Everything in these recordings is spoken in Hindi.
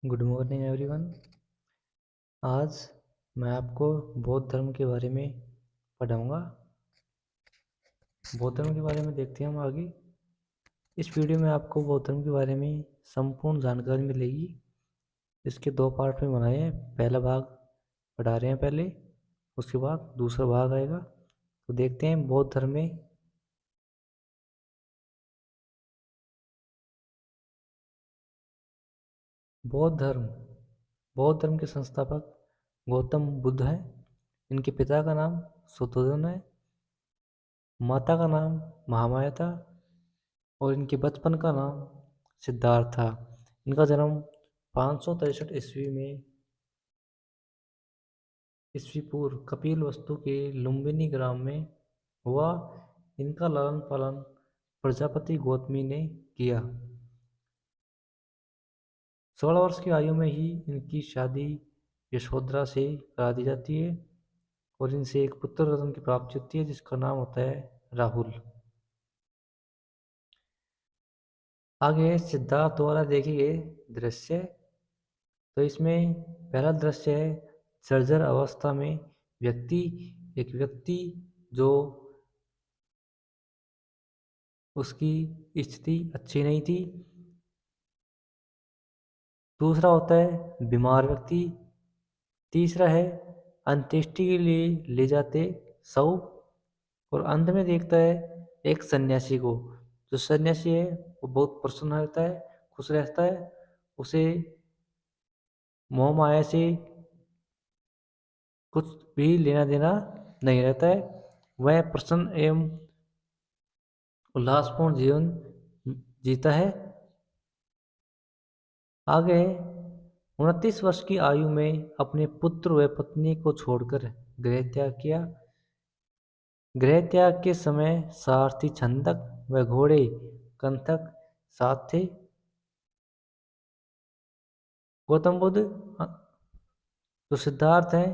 Good morning everyone. आज मैं आपको बौद्ध धर्म के बारे में पढ़ाऊंगा। बौद्ध धर्म के बारे में देखते हैं हम आगे। इस वीडियो में आपको बौद्ध धर्म के बारे में संपूर्ण जानकारी मिलेगी। इसके दो पार्ट में बनाए हैं। पहला भाग पढ़ा रहे हैं पहले, उसके बाद दूसरा भाग आएगा। तो देखते हैं बौद्ध धर्म में। बौद्ध धर्म के संस्थापक गौतम बुद्ध हैं। इनके पिता का नाम शुद्धोधन है, माता का नाम महामाया था और इनके बचपन का नाम सिद्धार्थ था। इनका जन्म 563 ईस्वी पूर्व कपिल वस्तु के लुम्बिनी ग्राम में हुआ। इनका लालन पालन प्रजापति गौतमी ने किया। 16 वर्ष की आयु में ही इनकी शादी यशोधरा से करा दी जाती है और इनसे एक पुत्र रत्न की प्राप्ति होती है जिसका नाम होता है राहुल। आगे सिद्धार्थ द्वारा देखे गए दृश्य। तो इसमें पहला दृश्य है जर्जर अवस्था में एक व्यक्ति जो उसकी स्थिति अच्छी नहीं थी। दूसरा होता है बीमार व्यक्ति। तीसरा है अंत्येष्टि के लिए ले जाते शव। और अंत में देखता है एक सन्यासी को। जो सन्यासी है वो बहुत प्रसन्न रहता है, खुश रहता है। उसे मोह माया से कुछ भी लेना देना नहीं रहता है। वह प्रसन्न एवं उल्लासपूर्ण जीवन जीता है। आगे 29 वर्ष की आयु में अपने पुत्र व पत्नी को छोड़कर गृह त्याग किया। गृह त्याग के समय सारथी छंदक व घोड़े कंथक साथ थे। गौतम बुद्ध जो सिद्धार्थ हैं,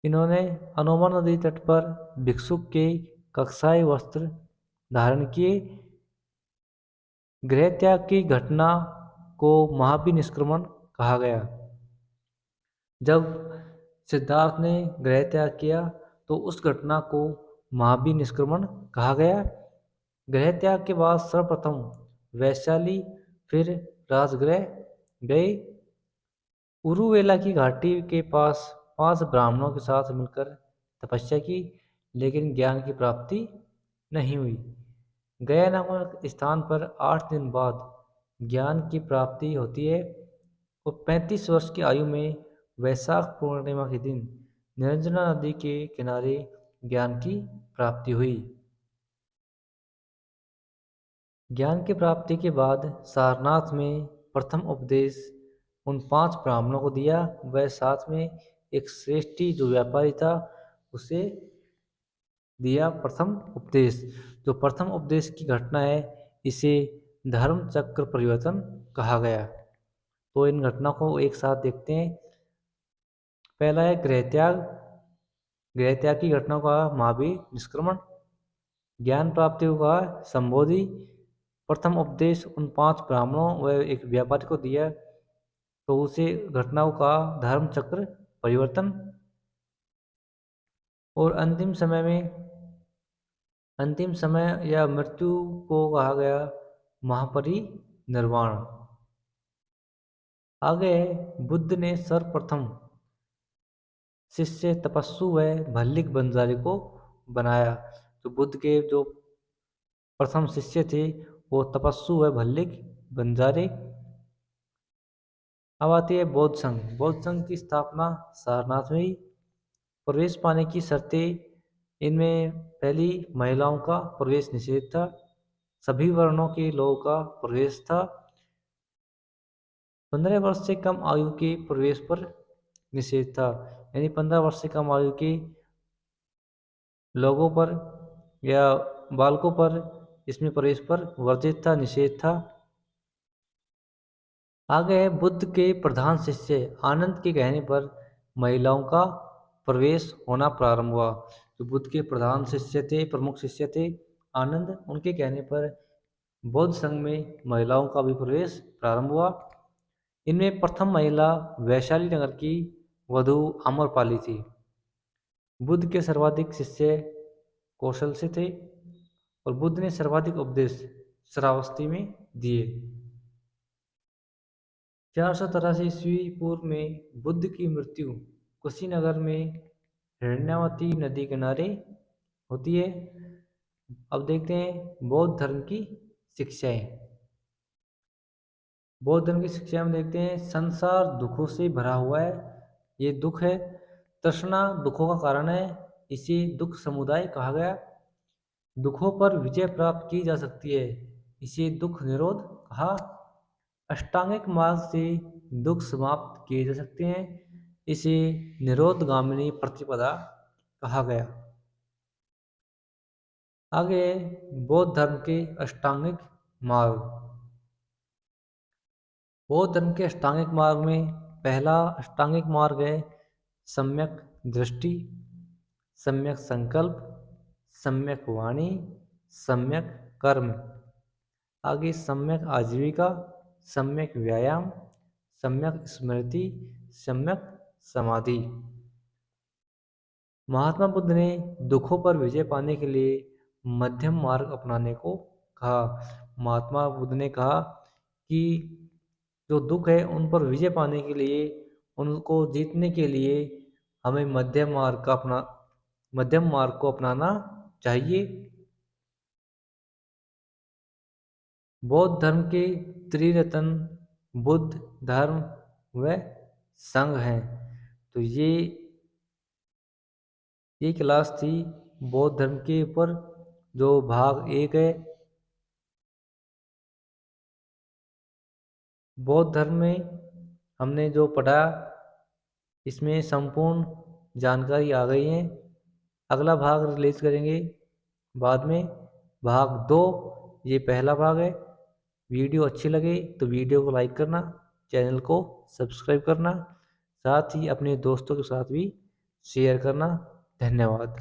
इन्होंने अनोमा नदी तट पर भिक्षुक के कक्षाई वस्त्र धारण किए। गृह त्याग की घटना को महाभिनिष्क्रमण कहा गया। जब सिद्धार्थ ने गृह त्याग किया तो उस घटना को महाभिनिष्क्रमण कहा गया। गृह त्याग के बाद सर्वप्रथम वैशाली फिर राजगृह गए। उरुवेला की घाटी के पास 5 ब्राह्मणों के साथ मिलकर तपस्या की, लेकिन ज्ञान की प्राप्ति नहीं हुई। गया नामक स्थान पर 8 दिन बाद ज्ञान की प्राप्ति होती है और 35 वर्ष की आयु में वैशाख पूर्णिमा के दिन निरंजना नदी के किनारे ज्ञान की प्राप्ति हुई। ज्ञान की प्राप्ति के बाद सारनाथ में प्रथम उपदेश उन 5 ब्राह्मणों को दिया। वह साथ में एक श्रेष्ठी जो व्यापारी था उसे दिया प्रथम उपदेश। जो प्रथम उपदेश की घटना है इसे धर्म चक्र परिवर्तन कहा गया। तो इन घटना को एक साथ देखते हैं। पहला है गृह त्याग। गृह त्याग की घटना का महाभिनिष्क्रमण। ज्ञान प्राप्ति को कहा संबोधि। प्रथम उपदेश उन 5 ब्राह्मणों व एक व्यापारी को दिया तो उसे घटनाओं का धर्म चक्र परिवर्तन। और अंतिम समय या मृत्यु को कहा गया महापरिनिर्वाण। आगे बुद्ध ने सर्वप्रथम शिष्य तपस्सु व भल्लिक बंजारी को बनाया। तो बुद्ध के जो प्रथम शिष्य थे वो तपस्सु व भल्लिक बंजारे। अब आती है बौद्ध संघ। बौद्ध संघ की स्थापना सारनाथ में हुई। प्रवेश पाने की शर्तें। इनमें पहली महिलाओं का प्रवेश निषेध था। सभी वर्णों के लोगों का प्रवेश था। 15 वर्ष से कम आयु के प्रवेश पर निषेध था। यानी 15 वर्ष से कम आयु के लोगों पर या बालकों पर इसमें प्रवेश पर वर्जित था, निषेध था। आगे है बुद्ध के प्रधान शिष्य आनंद के कहने पर महिलाओं का प्रवेश होना प्रारंभ हुआ। जो बुद्ध के प्रधान शिष्य थे, प्रमुख शिष्य थे आनंद, उनके कहने पर बौद्ध संघ में महिलाओं का भी प्रवेश प्रारंभ हुआ। इनमें प्रथम महिला वैशाली नगर की वधु आम्रपाली थी। बुद्ध के सर्वाधिक शिष्य कौशल से थे और बुद्ध ने सर्वाधिक उपदेश श्रावस्ती में दिए। 483 ईस्वी पूर्व में बुद्ध की मृत्यु कुशीनगर में हिरण्यावती नदी किनारे होती है। अब देखते हैं बौद्ध धर्म की शिक्षाएं। बौद्ध धर्म की शिक्षा में देखते हैं संसार दुखों से भरा हुआ है। ये दुख है, तृष्णा दुखों का कारण है, इसे दुख समुदाय कहा गया। दुखों पर विजय प्राप्त की जा सकती है, इसे दुख निरोध कहा। अष्टांगिक मार्ग से दुख समाप्त किए जा सकते हैं, इसे निरोधगामिनी प्रतिपदा कहा गया। आगे बौद्ध धर्म के अष्टांगिक मार्ग। बौद्ध धर्म के अष्टांगिक मार्ग में पहला अष्टांगिक मार्ग है सम्यक दृष्टि, सम्यक संकल्प, सम्यक वाणी, सम्यक कर्म। आगे सम्यक आजीविका, सम्यक व्यायाम, सम्यक स्मृति, सम्यक समाधि। महात्मा बुद्ध ने दुखों पर विजय पाने के लिए मध्यम मार्ग अपनाने को कहा। महात्मा बुद्ध ने कहा कि जो दुख है उन पर विजय पाने के लिए, उनको जीतने के लिए हमें मध्यम मार्ग को अपनाना चाहिए। बौद्ध धर्म के त्रिरत्न बुद्ध, धर्म व संघ हैं। तो ये क्लास थी बौद्ध धर्म के ऊपर, जो भाग 1 है। बौद्ध धर्म में हमने जो पढ़ा, इसमें संपूर्ण जानकारी आ गई है। अगला भाग रिलीज करेंगे बाद में, भाग 2। ये पहला भाग है। वीडियो अच्छी लगे तो वीडियो को लाइक करना, चैनल को सब्सक्राइब करना, साथ ही अपने दोस्तों के साथ भी शेयर करना। धन्यवाद।